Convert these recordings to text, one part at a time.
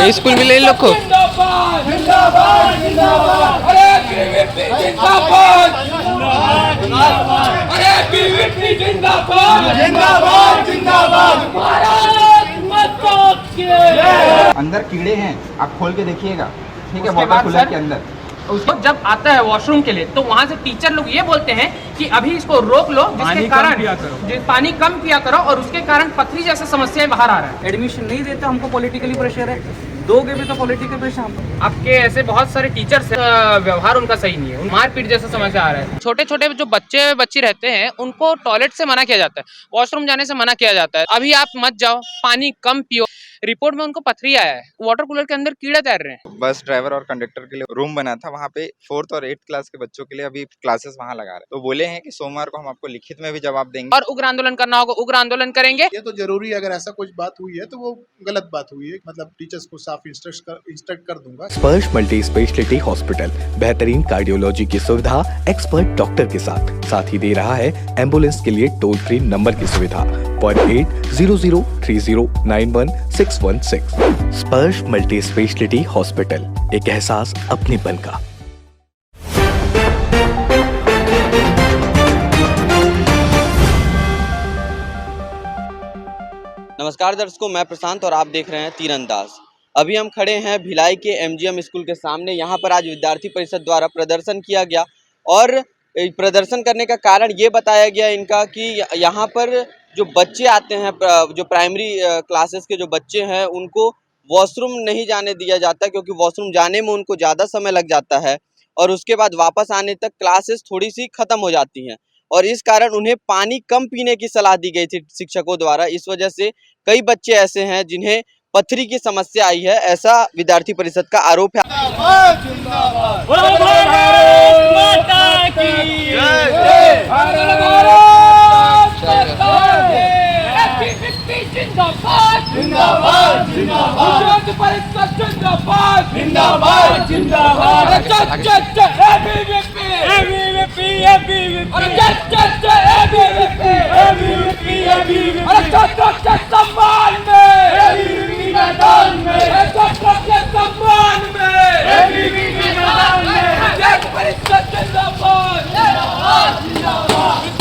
ये स्कूल मिले इन लोग को। अंदर कीड़े हैं, आप खोल के देखिएगा, ठीक है, वाटर कूलर के अंदर। उसको जब आता है वॉशरूम के लिए तो वहाँ से टीचर लोग ये बोलते हैं कि अभी इसको रोक लो, जिसके कारण पानी कम पिया करो, और उसके कारण पथरी जैसे समस्याएं बाहर आ रहा है। एडमिशन नहीं देते, हमको पॉलिटिकली प्रेशर है, दोगे भी तो पॉलिटिकल प्रेशर हम। आपके ऐसे बहुत सारे टीचर्स व्यवहार उनका सही नहीं है, मारपीट जैसा समस्या आ रहा है। छोटे छोटे जो बच्चे बच्ची रहते हैं उनको टॉयलेट से मना किया जाता है, वॉशरूम जाने से मना किया जाता है, अभी आप मत जाओ, पानी कम पियो। रिपोर्ट में उनको पथरी आया है, वाटर कूलर के अंदर कीड़े तैर रहे हैं। बस ड्राइवर और कंडक्टर के लिए रूम बना था, वहाँ पे 4th और 8th क्लास के बच्चों के लिए अभी क्लासेस वहाँ लगा रहे, तो बोले हैं कि सोमवार को हम आपको लिखित में भी जवाब देंगे और उग्र आंदोलन करना होगा, उग्र आंदोलन करेंगे। ये तो जरूरी है, अगर ऐसा कुछ बात हुई है तो वो गलत बात हुई है, मतलब टीचर्स को साफ इंस्ट्रक्ट कर दूंगा। स्पर्श मल्टी स्पेशलिटी हॉस्पिटल बेहतरीन कार्डियोलॉजी की सुविधा एक्सपर्ट डॉक्टर के साथ ही दे रहा है एम्बुलेंस के लिए टोल फ्री नंबर की सुविधा 08003091616। स्पर्श मल्टी स्पेशलिटी हॉस्पिटल, एक एहसास अपनेपन का। नमस्कार दर्शकों, मैं प्रशांत और आप देख रहे हैं तीरंदाज। अभी हम खड़े हैं भिलाई के MGM स्कूल के सामने। यहाँ पर आज विद्यार्थी परिषद द्वारा प्रदर्शन किया गया और प्रदर्शन करने का कारण ये बताया गया इनका कि यहाँ पर जो बच्चे आते हैं, जो प्राइमरी क्लासेस के जो बच्चे हैं, उनको वॉशरूम नहीं जाने दिया जाता, क्योंकि वॉशरूम जाने में उनको ज़्यादा समय लग जाता है और उसके बाद वापस आने तक क्लासेस थोड़ी सी ख़त्म हो जाती हैं, और इस कारण उन्हें पानी कम पीने की सलाह दी गई थी शिक्षकों द्वारा। इस वजह से कई बच्चे ऐसे हैं जिन्हें पथरी की समस्या आई है, ऐसा विद्यार्थी परिषद का आरोप है।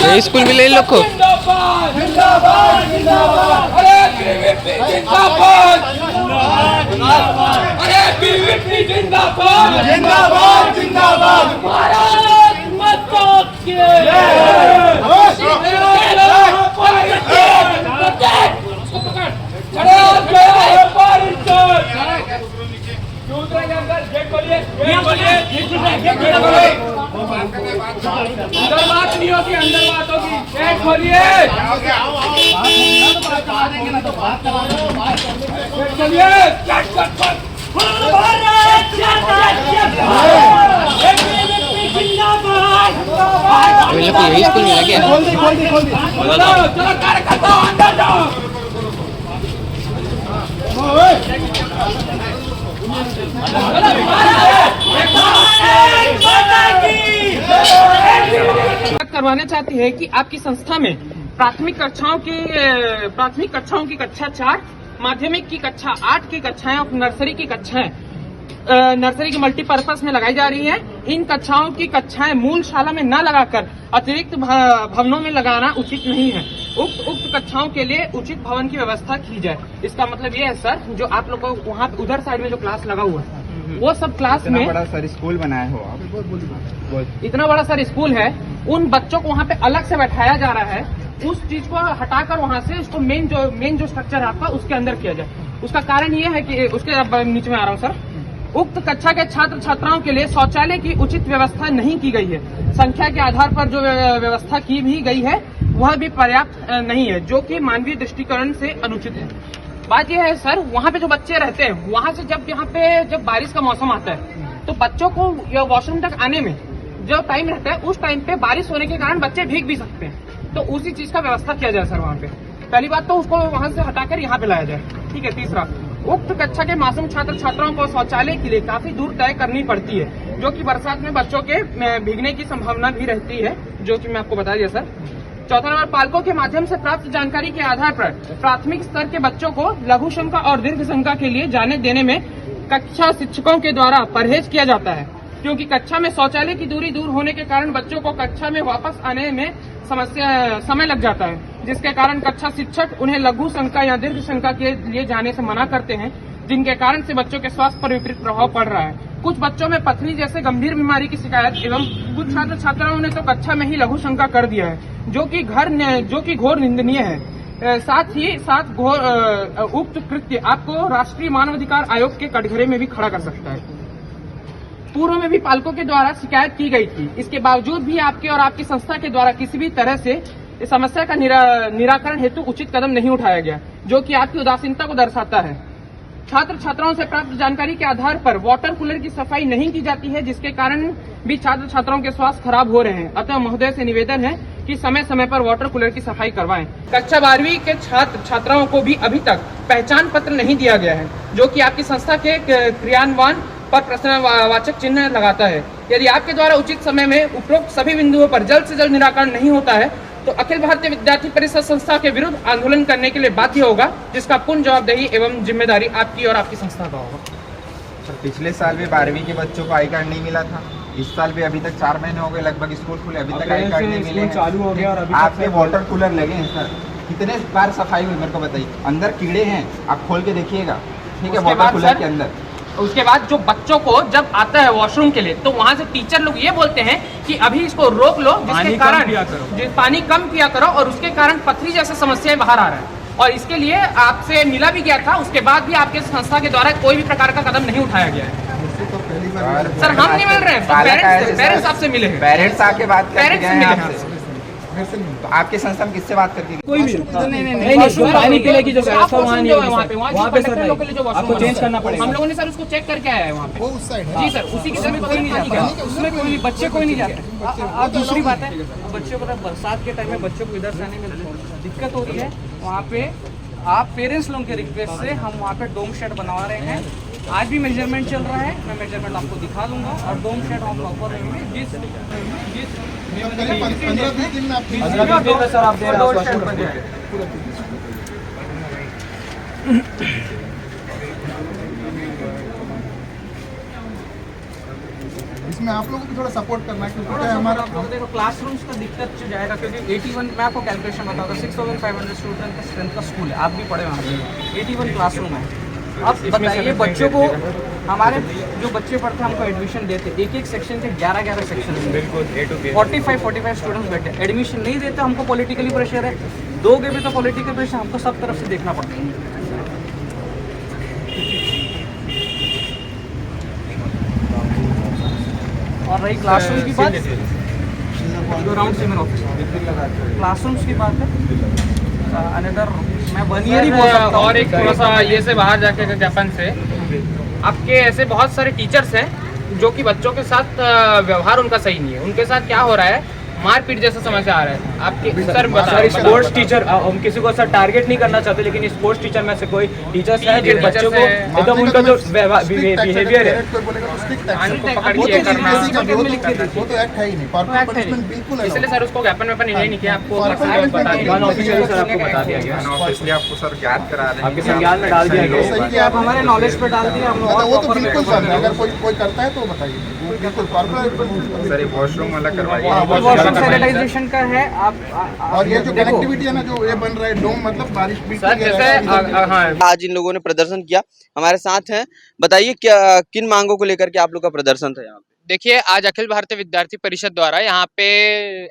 ये स्कूल मिले इन लोग को। अंदर बात नहीं होगी, अंदर बात होगी, गेट खोलिए। यही स्कूल मिला क्या? चलो कार्यकर्ता अंदर जाओ। करवाना चाहती है कि आपकी संस्था में प्राथमिक कक्षाओं की कक्षा 4, माध्यमिक की कक्षा 8 की कक्षाएं और नर्सरी की कक्षाएं नर्सरी की मल्टीपर्पज में लगाई जा रही है। इन कक्षाओं की कक्षाएं मूल शाला में न लगाकर अतिरिक्त भवनों में लगाना उचित नहीं है। उक्त कक्षाओं के लिए उचित भवन की व्यवस्था की जाए। इसका मतलब ये है सर, जो आप लोग को वहाँ उधर साइड में जो क्लास लगा हुआ है, वो सब क्लास में बड़ा सर स्कूल बनाए हो आप, इतना बड़ा सर स्कूल है, उन बच्चों को वहाँ पे अलग से बैठाया जा रहा है। उस चीज को हटाकर वहाँ से उसको मेन जो स्ट्रक्चर है आपका उसके अंदर किया जाए। उसका कारण ये है कि उसके नीचे में आ रहा हूँ सर, उक्त कक्षा के छात्र छात्राओं के लिए शौचालय की उचित व्यवस्था नहीं की गई है। संख्या के आधार पर जो व्यवस्था की भी गई है वह भी पर्याप्त नहीं है, जो कि मानवीय दृष्टिकोण से अनुचित है। बात यह है सर, वहाँ पे जो बच्चे रहते हैं, वहाँ से जब बारिश का मौसम आता है तो बच्चों को वॉशरूम तक आने में जो टाइम रहता है, उस टाइम पे बारिश होने के कारण बच्चे भीग भी सकते हैं, तो उसी चीज का व्यवस्था किया जाए सर वहाँ पे। पहली बात तो उसको वहाँ से हटाकर यहाँ पे लाया जाए, ठीक है। तीसरा, उक्त कक्षा के मासूम छात्र छात्राओं को शौचालय के लिए काफी दूर तय करनी पड़ती है, जो कि बरसात में बच्चों के भीगने की संभावना भी रहती है, जो कि मैं आपको बता दिया सर। चौथा नंबर, पालकों के माध्यम से प्राप्त जानकारी के आधार पर प्राथमिक स्तर के बच्चों को लघु शंका और दीर्घ शंका के लिए जाने देने में कक्षा शिक्षकों के द्वारा परहेज किया जाता है, क्योंकि कक्षा में शौचालय की दूरी दूर होने के कारण बच्चों को कक्षा में वापस आने में समय लग जाता है, जिसके कारण कक्षा शिक्षक उन्हें लघु शंका या दीर्घ शंका के लिए जाने से मना करते हैं, जिनके कारण से बच्चों के स्वास्थ्य पर विपरीत प्रभाव पड़ रहा है। कुछ बच्चों में पथरी जैसे गंभीर बीमारी की शिकायत एवं कुछ छात्र छात्राओं ने तो कक्षा में ही लघु शंका कर दिया है, जो कि घोर निंदनीय है। साथ ही साथ उक्त कृत्य आपको राष्ट्रीय मानवाधिकार आयोग के कटघरे में भी खड़ा कर सकता है। पूर्व में भी पालकों के द्वारा शिकायत की गई थी, इसके बावजूद भी आपके और आपकी संस्था के द्वारा किसी भी तरह से इस समस्या का निराकरण हेतु उचित कदम नहीं उठाया गया, जो कि आपकी उदासीनता को दर्शाता है। छात्र छात्राओं से प्राप्त जानकारी के आधार पर वाटर कूलर की सफाई नहीं की जाती है, जिसके कारण भी छात्र छात्राओं के स्वास्थ्य खराब हो रहे हैं। अतः महोदय से निवेदन है कि समय समय पर वाटर कूलर की सफाई करवाएं। कक्षा 12वीं के छात्र छात्राओं को भी अभी तक पहचान पत्र नहीं दिया गया है, जो कि आपकी संस्था के क्रियान्वयन पर प्रश्नवाचक चिन्ह लगाता है। यदि आपके द्वारा उचित समय में उपरोक्त सभी बिंदुओं पर जल्द से जल्द निराकरण नहीं होता है तो अखिल भारतीय विद्यार्थी परिषद संस्था के विरुद्ध आंदोलन करने के लिए बाध्य होगा, जिसका पूर्ण जवाबदेही एवं जिम्मेदारी आपकी और आपकी संस्था का होगा। सर, पिछले साल भी 12वीं के बच्चों को आई कार्ड नहीं मिला था, इस साल भी अभी तक 4 महीने हो गए लगभग स्कूल खुले, अभी तक आई कार्ड नहीं मिले। चालू हो गया और अभी आपके वाटर कूलर लगे हैं सर, कितने बार सफाई हुई मेरे को बताइए। अंदर कीड़े हैं, आप खोल के देखिएगा, ठीक है, वाटर कूलर के अंदर। उसके बाद जो बच्चों को जब आता है वॉशरूम के लिए तो वहाँ से टीचर लोग ये बोलते हैं कि अभी इसको रोक लो, जिसके कारण पानी कम पिया करो, और उसके कारण पथरी जैसे समस्याएं बाहर आ रहा है। और इसके लिए आपसे मिला भी गया था, उसके बाद भी आपके संस्था के द्वारा कोई भी प्रकार का कदम नहीं उठाया गया है। सर, हम नहीं मिल रहे हैं, पेरेंट्स आपसे मिले हैं, पेरेंट्स आके बात करके गए हैं आपसे। तो आपके संस्था में किससे बात करती कोई भी नहीं पानी पीने की जो व्यवस्था वहाँ नहीं होगी सर, वहाँ पे सर आपको चेंज करना पड़ेगा। हम लोगों ने सर उसको चेक करके आया है वहाँ पे। वो उस साइड है। जी सर, उसी की तरफ कोई नहीं जाता, उसमें कोई बच्चे कोई नहीं जाते। अब दूसरी बात है, बच्चों को बरसात के टाइम में बच्चों को इधर से आने में दिक्कत हो रही है। वहाँ पे आप पेरेंट्स लोगों के रिक्वेस्ट से हम वहाँ पे डोम शेड बनवा रहे हैं। आज भी मेजरमेंट चल रहा है, मैं मेजरमेंट आपको दिखा दूंगा, और डोम शेड हम प्रॉपर जिस 15-20 दिन में आप सर आप दे रहे हैं। इसमें आप लोगों को थोड़ा सपोर्ट करना है, क्योंकि क्या है हमारा देखो क्लासरूम्स का दिक्कत जो जाएगा, क्योंकि 81 मैं आपको कैलकुलेशन बताऊंगा, 6500 स्टूडेंट का स्ट्रेंथ का स्कूल है, आप भी पढ़े वहाँ पे 81 क्लासरूम है। अब बताइए बच्चों को, हमारे जो बच्चे पढ़ते हैं हमको एडमिशन देते, एक एक सेक्शन के 11 सेक्शन, बिल्कुल 45 स्टूडेंट्स बैठे, एडमिशन नहीं देते, हमको पॉलिटिकली प्रेशर है, दोगे भी तो पॉलिटिकल प्रेशर हमको सब तरफ से देखना पड़ता है। और रही क्लासरूम की बात, राउंड सेवन ऑफिस क्लासरूम्स की बात है, अनदर मैं 1 ईयर ही बोल सकता हूं। और एक थोड़ा सा ये से बाहर जाके के ज्ञापन से, आपके ऐसे बहुत सारे टीचर्स हैं जो कि बच्चों के साथ व्यवहार उनका सही नहीं है, उनके साथ क्या हो रहा है, मारपीट जैसा समस्या आ रहा है। आपके सर सर स्पोर्ट्स टीचर, हम किसी को सर टारगेट नहीं करना चाहते, लेकिन स्पोर्ट्स टीचर में से कोई टीचर्स है जो बच्चों को एकदम उनका जो बिहेवियर है, वो तो एक्ट है ही नहीं, कॉर्पोरेट पनिशमेंट बिल्कुल है। इसलिए सर उसको ज्ञापन में नहीं किया, आपको ऑफिशियली सर आपको बता दिया गया, इसलिए आपको सर ज्ञात करा रहे हैं, आपके संज्ञान में डाल दिया सही गया, कि आप हमारे नॉलेज पे डाल दिए, हम वो तो बिल्कुल सर, अगर कोई करता है तो बताइए, वो बिल्कुल कॉर्पोरेट। सर वॉशरूम वाला करवाइए, सैनिटाइजेशन का है। आप और ये जो कनेक्टिविटी है ना, जो ये बन रहा है डोम, मतलब बारिश भी आज इन लोगों ने प्रदर्शन किया, हमारे साथ हैं, बताइए क्या किन मांगों को लेकर के आप लोग का प्रदर्शन था यहाँ पे? देखिए, आज अखिल भारतीय विद्यार्थी परिषद द्वारा यहाँ पे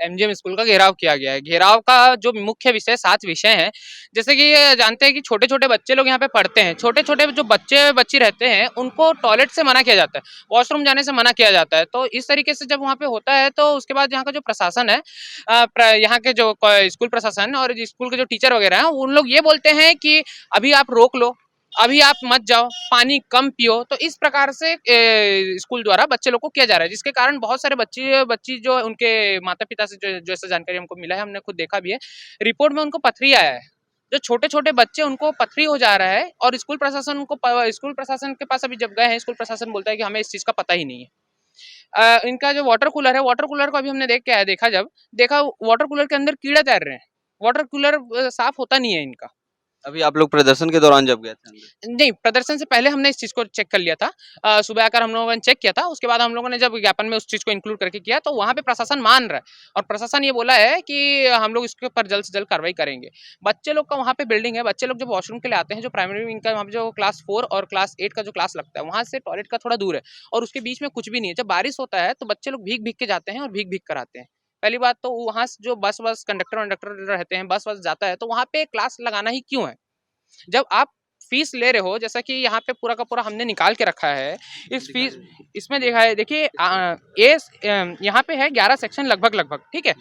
एमजीएम स्कूल का घेराव किया गया है। घेराव का जो मुख्य विषय 7 विषय हैं, जैसे कि जानते हैं कि छोटे छोटे बच्चे लोग यहाँ पे पढ़ते हैं, छोटे छोटे जो बच्चे बच्ची रहते हैं उनको टॉयलेट से मना किया जाता है, वॉशरूम जाने से मना किया जाता है। तो इस तरीके से जब वहाँ पे होता है तो उसके बाद यहाँ का जो प्रशासन है, यहाँ के जो स्कूल प्रशासन और स्कूल के जो टीचर वगैरह हैं, उन लोग ये बोलते हैं कि अभी आप रोक लो, अभी आप मत जाओ, पानी कम पियो। तो इस प्रकार से स्कूल द्वारा बच्चे लोग को किया जा रहा है, जिसके कारण बहुत सारे बच्ची जो उनके माता पिता से जो ऐसा जानकारी हमको मिला है, हमने खुद देखा भी है, रिपोर्ट में उनको पथरी आया है। जो छोटे छोटे बच्चे उनको पथरी हो जा रहा है, और स्कूल प्रशासन के पास अभी जब गए हैं, स्कूल प्रशासन बोलता है कि हमें इस चीज़ का पता ही नहीं है। इनका जो वाटर कूलर है, वाटर कूलर को अभी हमने देखा वाटर कूलर के अंदर कीड़े तैर रहे हैं। वाटर कूलर साफ होता नहीं है इनका। अभी आप लोग प्रदर्शन के दौरान जब गए थे अंदर? नहीं, प्रदर्शन से पहले हमने इस चीज़ को चेक कर लिया था। सुबह आकर हम लोगों ने चेक किया था, उसके बाद हम लोगों ने जब विज्ञापन में उस चीज़ को इंक्लूड करके किया, तो वहाँ पे प्रशासन मान रहा है और प्रशासन ये बोला है कि हम लोग इसके ऊपर जल्द से जल्द कार्रवाई करेंगे। बच्चे लोग का वहाँ पे बिल्डिंग है, बच्चे लोग जब वॉशरूम के लिए आते हैं, जो प्राइमरी विंग का वहाँ पे जो क्लास 4 और क्लास 8 का जो क्लास लगता है, वहाँ से टॉयलेट का थोड़ा दूर है और उसके बीच में कुछ भी नहीं है। जब बारिश होता है, तो बच्चे लोग भीग-भीग के जाते हैं और भीग-भीग कर आते हैं। पहली बात तो वहाँ से जो बस-वस कंडक्टर-वंडक्टर रहते हैं, बस-वस जाता है, तो वहाँ पे क्लास लगाना ही क्यों है? जब आप फीस ले रहे हो, जैसा कि यहाँ पे पूरा का पूरा हमने निकाल के रखा है, इस फीस इसमें देखा है, देखिए यहाँ पे है 11 सेक्शन लगभग, ठीक है?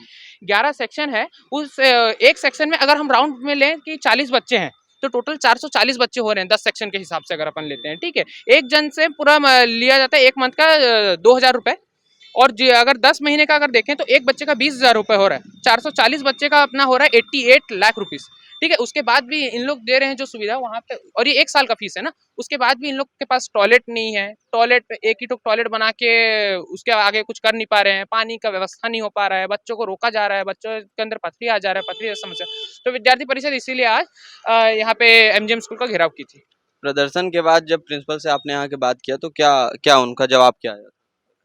11 सेक्शन है, उस एक सेक्शन में अगर हम राउंड में लें कि 40 बच्चे हैं, तो टोटल 440 बच्चे हो रहे हैं 10 सेक्शन के हिसाब से अगर अपन लेते हैं, ठीक है? एक जन से पूरा लिया जाता है 1 मंथ का 2000 रुपए और अगर 10 महीने का अगर देखें तो एक बच्चे का 20,000 रुपए हो रहा है। 440 बच्चे का अपना हो रहा है 88 लाख रुपीस, ठीक है? उसके बाद भी इन लोग दे रहे हैं जो सुविधा वहाँ पे, और ये 1 साल का फीस है ना, उसके बाद भी इन लोग के पास टॉयलेट नहीं है। टॉयलेट एक ही टॉयलेट बना के उसके आगे कुछ कर नहीं पा रहे हैं, पानी का व्यवस्था नहीं हो पा रहा है, बच्चों को रोका जा रहा है, बच्चों के अंदर पथरी आ जा रहा है, पथरी जैसी समस्या। तो विद्यार्थी परिषद इसीलिए आज यहाँ पे एमजीएम स्कूल का घेराव की थी। प्रदर्शन के बाद जब प्रिंसिपल से आपने यहाँ के बात किया तो क्या क्या उनका जवाब क्या आया?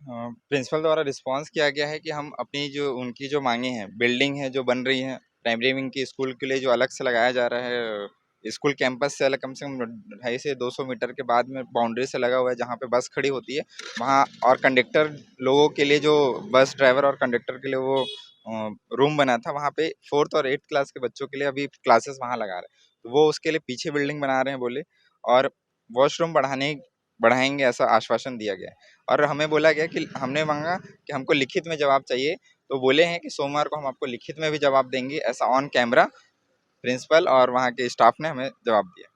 प्रिंसिपल द्वारा रिस्पांस किया गया है कि हम अपनी जो उनकी जो मांगे हैं, बिल्डिंग है जो बन रही है प्राइमरी विंग की स्कूल के लिए, जो अलग से लगाया जा रहा है स्कूल कैंपस से अलग, कम से कम 250 से 200 मीटर के बाद में बाउंड्री से लगा हुआ है जहाँ पे बस खड़ी होती है वहाँ, और कंडक्टर लोगों के लिए जो बस ड्राइवर और कंडक्टर के लिए वो रूम बना था, वहाँ पे 4th और 8th क्लास के बच्चों के लिए अभी क्लासेस वहाँ लगा रहे हैं। तो वो उसके लिए पीछे बिल्डिंग बना रहे हैं बोले, और वॉशरूम बढ़ाएंगे ऐसा आश्वासन दिया गया है। और हमें बोला गया कि हमने मांगा कि हमको लिखित में जवाब चाहिए, तो बोले हैं कि सोमवार को हम आपको लिखित में भी जवाब देंगे, ऐसा ऑन कैमरा प्रिंसिपल और वहाँ के स्टाफ ने हमें जवाब दिया।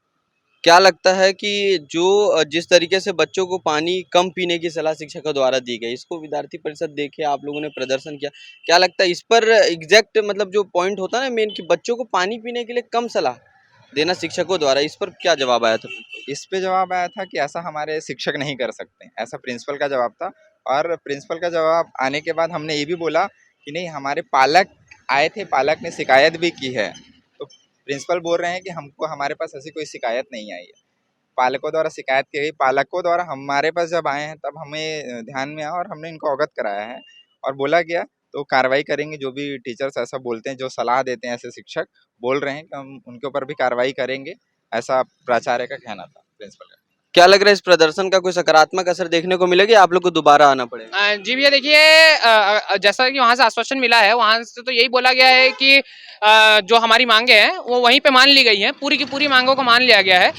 क्या लगता है कि जो जिस तरीके से बच्चों को पानी कम पीने की सलाह शिक्षकों द्वारा दी गई, इसको विद्यार्थी परिषद देखे, आप लोगों ने प्रदर्शन किया, क्या लगता है इस पर एग्जैक्ट मतलब जो पॉइंट होता है ना मेन, कि बच्चों को पानी पीने के लिए कम सलाह देना शिक्षकों द्वारा, इस पर क्या जवाब आया था? इस पे जवाब आया था कि ऐसा हमारे शिक्षक नहीं कर सकते, ऐसा प्रिंसिपल का जवाब था। और प्रिंसिपल का जवाब आने के बाद हमने ये भी बोला कि नहीं, हमारे पालक आए थे, पालक ने शिकायत भी की है, तो प्रिंसिपल बोल रहे हैं कि हमको हमारे पास ऐसी कोई शिकायत नहीं आई है। पालकों द्वारा शिकायत की गई, पालकों द्वारा हमारे पास जब आए हैं तब हमें ध्यान में आया और हमने इनको अवगत कराया है और बोला गया तो कार्रवाई करेंगे। जो भी टीचर्स ऐसा बोलते हैं, जो सलाह देते हैं, ऐसे शिक्षक बोल रहे हैं कि हम उनके ऊपर भी कार्रवाई करेंगे, ऐसा प्राचार्य का कहना था, प्रिंसिपल का। क्या लग रहा है इस प्रदर्शन का कोई सकारात्मक असर देखने को मिलेगा, आप लोग को दोबारा आना पड़ेगा? जी भैया, देखिए जैसा कि वहाँ से आश्वासन मिला है, वहाँ से तो यही बोला गया है कि जो हमारी मांगे हैं वो वहीं पे मान ली गई हैं, पूरी की पूरी मांगों को मान लिया गया है।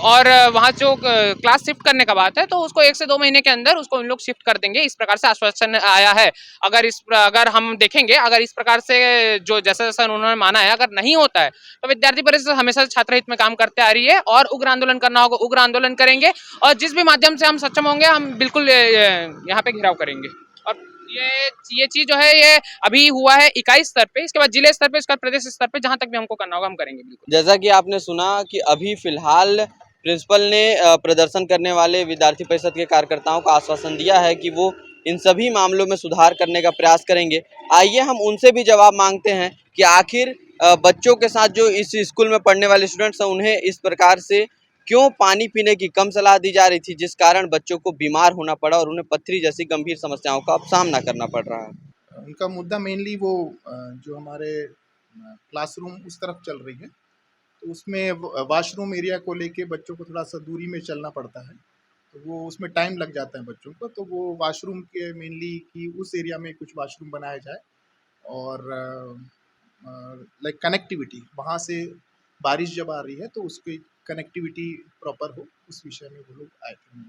और वहाँ जो क्लास शिफ्ट करने का बात है, तो उसको 1 से 2 महीने के अंदर उसको हम लोग शिफ्ट कर देंगे, इस प्रकार से आश्वासन आया है। अगर हम देखेंगे, अगर इस प्रकार से जो जैसा उन्होंने माना है अगर नहीं होता है, तो विद्यार्थी परिषद हमेशा छात्र हित में काम करते आ रही है, और उग्र आंदोलन करना होगा उग्र आंदोलन करेंगे, और जिस भी माध्यम से हम सक्षम होंगे हम बिल्कुल यहाँ पे घेराव करेंगे। और ये चीज जो है ये अभी हुआ है इकाई स्तर पे, इसके बाद जिले स्तर पे, इसके बाद प्रदेश स्तर पे, जहां तक भी हमको करना होगा हम करेंगे बिल्कुल। जैसा कि आपने सुना कि अभी फिलहाल प्रिंसिपल ने प्रदर्शन करने वाले विद्यार्थी परिषद के कार्यकर्ताओं को आश्वासन दिया है कि वो इन सभी मामलों में सुधार करने का प्रयास करेंगे। आइए हम उनसे भी जवाब मांगते हैं कि आखिर बच्चों के साथ जो इस स्कूल में पढ़ने वाले स्टूडेंट्स हैं, उन्हें इस प्रकार से क्यों पानी पीने की कम सलाह दी जा रही थी, जिस कारण बच्चों को बीमार होना पड़ा और उन्हें पथरी जैसी गंभीर समस्याओं का अब सामना करना पड़ रहा है। उनका मुद्दा मेनली वो जो हमारे क्लासरूम उस तरफ चल रही है, तो उसमें वॉशरूम एरिया को लेके बच्चों को थोड़ा सा दूरी में चलना पड़ता है, तो वो उसमें टाइम लग जाता है बच्चों को। तो वो वॉशरूम के मेनली कि उस एरिया में कुछ वॉशरूम बनाया जाए, और लाइक कनेक्टिविटी वहाँ से बारिश जब आ रही है तो उसकी कनेक्टिविटी प्रॉपर हो, उस विषय में वो लोग आए थे।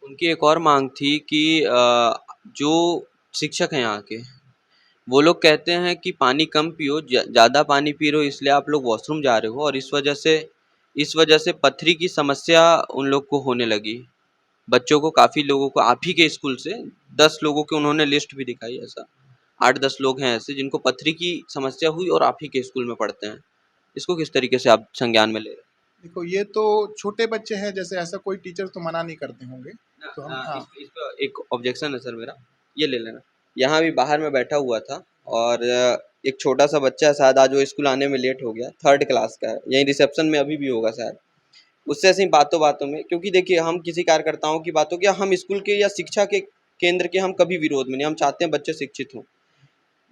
उनकी एक और मांग थी कि जो शिक्षक हैं यहाँ के, वो लोग कहते हैं कि पानी कम पियो, ज़्यादा पानी पी रहे हो इसलिए आप लोग वॉशरूम जा रहे हो, और इस वजह से पथरी की समस्या उन लोग को होने लगी। बच्चों को, काफ़ी लोगों को, आप ही के स्कूल से 10 लोगों की उन्होंने लिस्ट भी दिखाई, ऐसा 8-10 लोग हैं ऐसे जिनको पथरी की समस्या हुई और आप ही के स्कूल में पढ़ते हैं। इसको किस तरीके से आप संज्ञान में ले रहे हैं? देखो ये तो छोटे बच्चे हैं, जैसे ऐसा कोई टीचर तो मना नहीं करते होंगे, तो हम हाँ इस पे एक ऑब्जेक्शन है सर मेरा, ये ले लेना। यहाँ भी बाहर में बैठा हुआ था और एक छोटा सा बच्चा है, शायद आज वो स्कूल आने में लेट हो गया, 3rd क्लास का है, यहीं रिसेप्शन में अभी भी होगा शायद। उससे ऐसे ही बातों बातों में, क्योंकि देखिए हम किसी कार्यकर्ताओं की बातों के, हम स्कूल के या शिक्षा के केंद्र के हम कभी विरोध में नहीं, हम चाहते हैं बच्चे शिक्षित हों।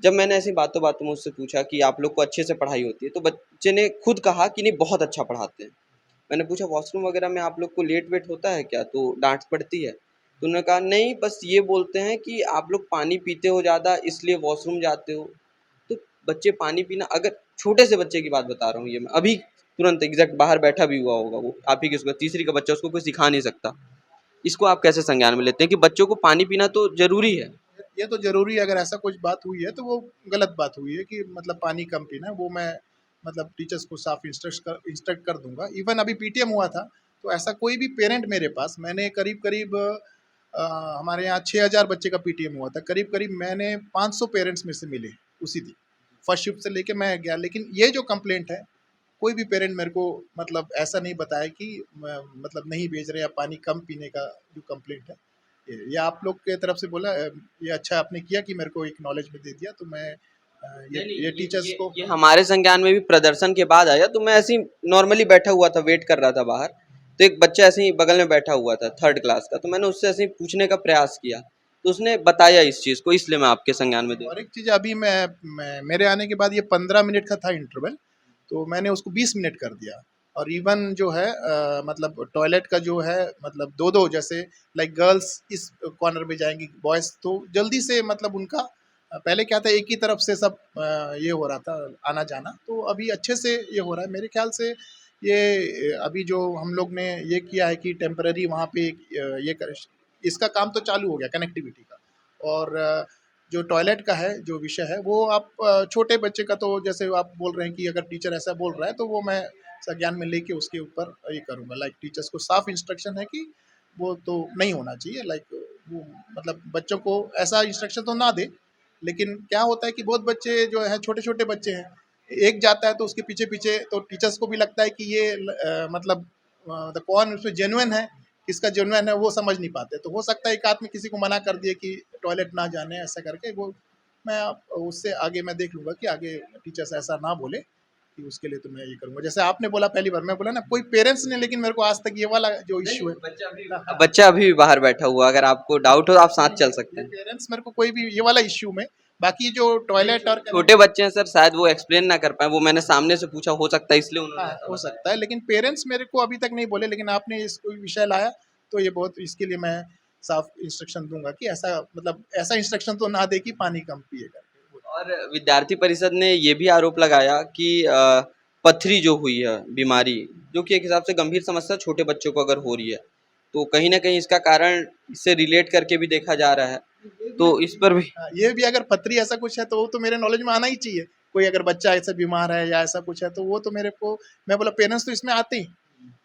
जब मैंने ऐसी बातों बातों में उससे पूछा कि आप लोग को अच्छे से पढ़ाई होती है, तो बच्चे ने खुद कहा कि नहीं बहुत अच्छा पढ़ाते हैं। मैंने पूछा वॉशरूम वगैरह में आप लोग को लेट वेट होता है क्या, तो डांट पड़ती है? तो उन्होंने कहा नहीं, बस ये बोलते हैं कि आप लोग पानी पीते हो ज़्यादा इसलिए वॉशरूम जाते हो। तो बच्चे पानी पीना, अगर छोटे से बच्चे की बात बता रहा हूँ ये मैं, अभी तुरंत एग्जैक्ट बाहर बैठा भी हुआ होगा वो, आप ही की उसका 3री का बच्चा, उसको कोई सिखा नहीं सकता। इसको आप कैसे संज्ञान में लेते हैं कि बच्चों को पानी पीना तो ज़रूरी है? ये तो ज़रूरी है, अगर ऐसा कुछ बात हुई है तो वो गलत बात हुई है कि मतलब पानी कम पीना है, वो मैं मतलब टीचर्स को साफ इंस्ट्रक्ट कर दूंगा। इवन अभी पीटीएम हुआ था तो ऐसा कोई भी पेरेंट मेरे पास, मैंने करीब करीब हमारे यहाँ 6000 बच्चे का पीटीएम हुआ था, करीब करीब मैंने 500 पेरेंट्स में से मिले उसी दिन, फर्स्ट शिफ्ट से लेके मैं गया। लेकिन ये जो कंप्लेंट है, कोई भी पेरेंट मेरे को मतलब ऐसा नहीं बताया कि मतलब नहीं भेज रहे या पानी कम पीने का जो कंप्लेंट है, ये आप लोग के तरफ से बोला। ये अच्छा आपने किया कि मेरे को एक में दे दिया, तो मैं ये टीचर्स को ये हमारे संज्ञान में भी प्रदर्शन के बाद आया, तो मैं ऐसे ही नॉर्मली बैठा हुआ था, वेट कर रहा था बाहर, तो एक बच्चा ऐसे ही बगल में बैठा हुआ था 3rd क्लास का, तो मैंने उससे ऐसे ही पूछने का प्रयास किया, तो उसने बताया इस चीज़ को, इसलिए मैं आपके संज्ञान में दे। और एक चीज़ अभी मैं मेरे आने के बाद ये 15 मिनट का था इंटरवल, तो मैंने उसको 20 मिनट कर दिया। और इवन जो है मतलब टॉयलेट का जो है मतलब दो दो, जैसे लाइक गर्ल्स इस कॉर्नर में जाएंगी, बॉयज़ तो जल्दी से मतलब उनका पहले क्या था एक ही तरफ से सब ये हो रहा था आना जाना, तो अभी अच्छे से ये हो रहा है मेरे ख्याल से। ये अभी जो हम लोग ने ये किया है कि टेम्पररी वहाँ पे ये कर, इसका काम तो चालू हो गया कनेक्टिविटी का। और जो टॉयलेट का है जो विषय है वो आप छोटे बच्चे का तो जैसे आप बोल रहे हैं कि अगर टीचर ऐसा बोल रहा है तो वो मैं संज्ञान में लेके उसके ऊपर ये करूँगा। लाइक टीचर्स को साफ इंस्ट्रक्शन है कि वो तो नहीं होना चाहिए, लाइक वो मतलब बच्चों को ऐसा इंस्ट्रक्शन तो ना दे। लेकिन क्या होता है कि बहुत बच्चे जो है छोटे छोटे बच्चे हैं, एक जाता है तो उसके पीछे पीछे तो टीचर्स को भी लगता है कि ये मतलब कौन उसमें जेन्युइन है, किसका जेन्युइन है वो समझ नहीं पाते। तो हो सकता है एक आध में किसी को मना कर दिए कि टॉयलेट ना जाने ऐसा करके, वो मैं उससे आगे मैं देख लूँगा कि आगे टीचर्स ऐसा ना बोले, कि उसके लिए तो मैं ये करूँगा। जैसे आपने बोला पहली बार, मैं बोला ना कोई पेरेंट्स ने, लेकिन मेरे को आज तक ये वाला जो इश्यू है, बच्चा अभी भी बाहर बैठा हुआ, अगर आपको डाउट हो आप साथ चल सकते हैं। पेरेंट्स मेरे को कोई भी ये वाला इश्यू में, बाकी जो टॉयलेट और छोटे बच्चे हैं सर, शायद वो एक्सप्लेन ना कर पाए, वो मैंने सामने से पूछा, हो सकता है इसलिए उन्होंने हाँ, हो सकता है, लेकिन पेरेंट्स मेरे को अभी तक नहीं बोले। लेकिन आपने इसको विषय लाया तो ये बहुत, इसके लिए मैं साफ इंस्ट्रक्शन दूंगा कि ऐसा मतलब ऐसा इंस्ट्रक्शन तो ना दे कि पानी कम पिए करके। और विद्यार्थी परिषद ने ये भी आरोप लगाया कि पथरी जो हुई है बीमारी, जो कि एक हिसाब से गंभीर समस्या छोटे बच्चों को अगर हो रही है, तो कहीं ना कहीं इसका कारण इससे रिलेट करके भी देखा जा रहा है, तो इस पर भी हाँ, ये भी अगर पथरी ऐसा कुछ है तो वो तो मेरे नॉलेज में आना ही चाहिए। कोई अगर बच्चा ऐसा बीमार है या ऐसा कुछ है तो वो तो मेरे को, मैं बोला पेरेंट्स तो इसमें आते ही।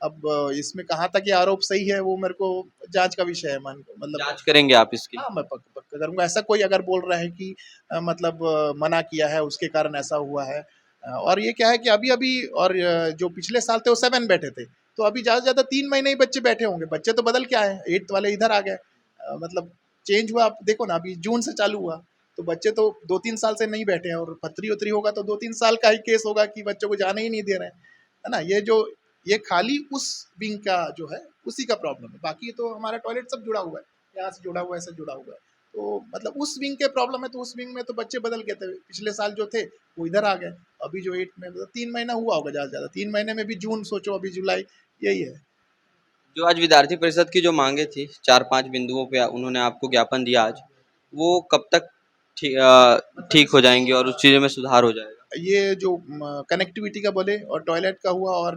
अब इसमें कहाँ तक ये आरोप सही है वो मेरे को जांच का विषय है, मान मतलब जांच करेंगे आप इसकी? हाँ मैं पक्का करूंगा। ऐसा कोई अगर बोल रहा है कि मतलब मना किया है उसके कारण ऐसा हुआ है। और ये क्या है कि अभी अभी और जो पिछले साल थे वो 7 बैठे थे, तो अभी ज़्यादा से ज़्यादा 3 महीने ही बच्चे बैठे होंगे। बच्चे तो बदल क्या है, 8th वाले इधर आ गए, मतलब चेंज हुआ। आप देखो ना अभी जून से चालू हुआ, तो बच्चे तो 2-3 साल से नहीं बैठे हैं। और पथरी उतरी होगा तो 2-3 साल का ही केस होगा कि बच्चों को जाने ही नहीं दे रहे हैं, है ना। ये जो ये खाली उस विंग का जो है उसी का प्रॉब्लम है, बाकी तो हमारा टॉयलेट सब जुड़ा हुआ है, यहाँ से जुड़ा हुआ है, ऐसे जुड़ा हुआ है। तो मतलब उस विंग के प्रॉब्लम है, तो उस विंग में तो बच्चे बदल गए थे। पिछले साल जो थे वो इधर आ गए। अभी जो 8 में 3 महीना हुआ होगा ज़्यादा से ज़्यादा, 3 महीने में भी जून सोचो, अभी जुलाई, यही है। जो आज विद्यार्थी परिषद की जो मांगे थी 4-5 बिंदुओं पे उन्होंने आपको ज्ञापन दिया आज, वो कब तक ठीक हो जाएंगे और उस चीज़ में सुधार हो जाएगा? ये जो कनेक्टिविटी का बोले और टॉयलेट का हुआ, और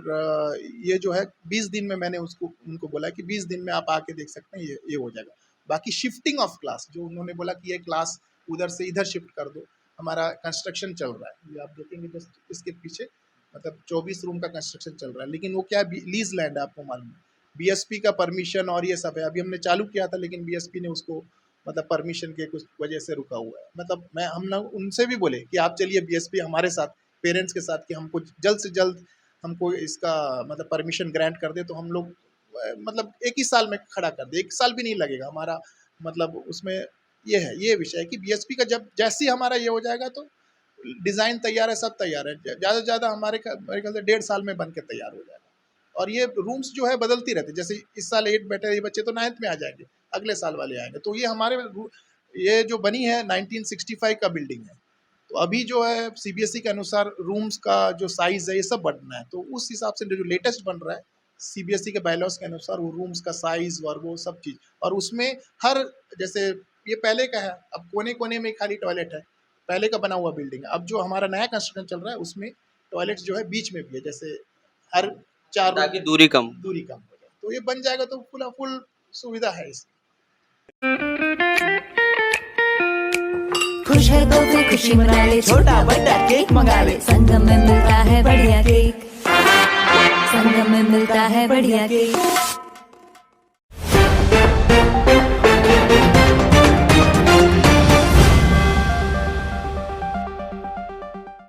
ये जो है 20 दिन में मैंने उसको उनको बोला कि 20 दिन में आप आके देख सकते हैं, ये हो जाएगा। बाकी शिफ्टिंग ऑफ क्लास जो उन्होंने बोला कि ये क्लास उधर से इधर शिफ्ट कर दो, हमारा कंस्ट्रक्शन चल रहा है, ये आप देखेंगे जस्ट इसके पीछे, मतलब 24 रूम का कंस्ट्रक्शन चल रहा है। लेकिन वो क्या लीज लैंड है, आपको मालूम है, बीएसपी का परमिशन और ये सब है। अभी हमने चालू किया था लेकिन बीएसपी ने उसको मतलब परमिशन के कुछ वजह से रुका हुआ है। मतलब हम लोग उनसे भी बोले कि आप चलिए बीएसपी हमारे साथ, पेरेंट्स के साथ, कि हमको जल्द से जल्द हमको इसका मतलब परमिशन ग्रांट कर दे तो हम लोग मतलब एक ही साल में खड़ा कर दे, 1 साल भी नहीं लगेगा हमारा। मतलब उसमें ये है, ये विषय है कि बीएसपी का जब जैसे ही हमारा ये हो जाएगा तो डिज़ाइन तैयार है, सब तैयार है, ज़्यादा से ज़्यादा मेरे ख्याल से 1.5 साल में बन के तैयार हो जाएगा। और ये रूम्स जो है बदलती रहती है, जैसे इस साल 8 बैठे ये बच्चे तो 9th में आ जाएंगे, अगले साल वाले आएंगे। तो ये हमारे ये जो बनी है 1965 का बिल्डिंग है, तो अभी जो है सीबीएसई के अनुसार रूम्स का जो साइज़ है ये सब बढ़ना है, तो उस हिसाब से जो लेटेस्ट बन रहा है सीबीएसई के बायलॉज के अनुसार वो रूम्स का साइज़ और वो सब चीज़, और उसमें हर जैसे ये पहले का है, अब कोने कोने में खाली टॉयलेट है, पहले का बना हुआ बिल्डिंग है। अब जो हमारा नया कंस्ट्रक्शन चल रहा है उसमें टॉयलेट जो है बीच में भी है, जैसे हर 4 ताकि दूरी कम हो जाए, तो ये बन जाएगा तो फुल सुविधा है इसमें। खुश है तो फिर खुशी मना ले, छोटा बड़ा केक मंगा ले, संगम में मिलता है बढ़िया केक, संगम में मिलता है बढ़िया केक।